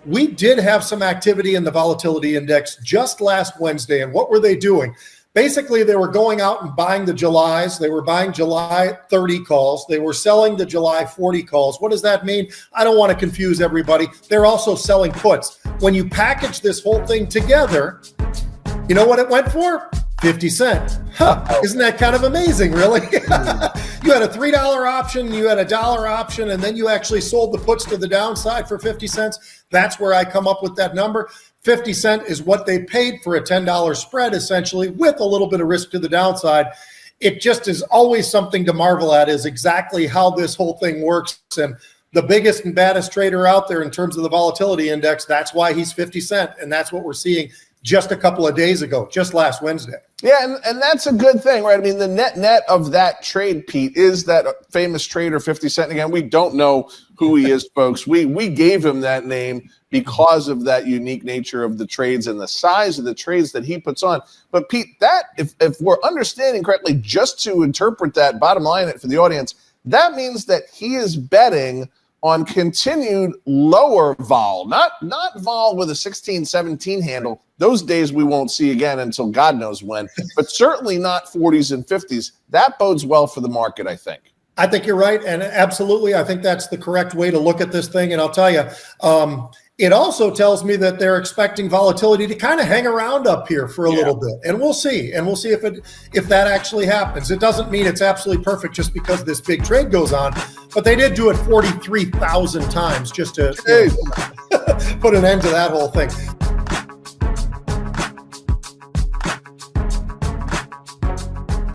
we did have some activity in the volatility index just last Wednesday. And what were they doing? Basically, they were going out and buying the Julys. They were buying July 30 calls. They were selling the July 40 calls. What does that mean? I don't want to confuse everybody. They're also selling puts. When you package this whole thing together, you know what it went for? 50 cents. Isn't that kind of amazing, really? You had a $3 option, you had a dollar option, and then you actually sold the puts to the downside for 50 cents. That's where I come up with that number. 50 cents is what they paid for a $10 spread, essentially, with a little bit of risk to the downside. It just is always something to marvel at, is exactly how this whole thing works. And the biggest and baddest trader out there in terms of the volatility index, that's why he's 50 cents. And that's what we're seeing just a couple of days ago, just last Wednesday. Yeah, and that's a good thing, right? I mean, the net of that trade, Pete, is that famous trader 50 Cent. Again, we don't know who he is, folks. We gave him that name because of that unique nature of the trades and the size of the trades that he puts on. But Pete, that if we're understanding correctly, just to interpret that, bottom line for the audience, that means that he is betting on continued lower vol, not vol with a 16, 17 handle. Those days we won't see again until God knows when, but certainly not 40s and 50s. That bodes well for the market, I think. I think you're right. And absolutely, I think that's the correct way to look at this thing. And I'll tell you, it also tells me that they're expecting volatility to kind of hang around up here for a little bit. And we'll see. And we'll see if that actually happens. It doesn't mean it's absolutely perfect just because this big trade goes on, but they did do it 43,000 times just to put an end to that whole thing.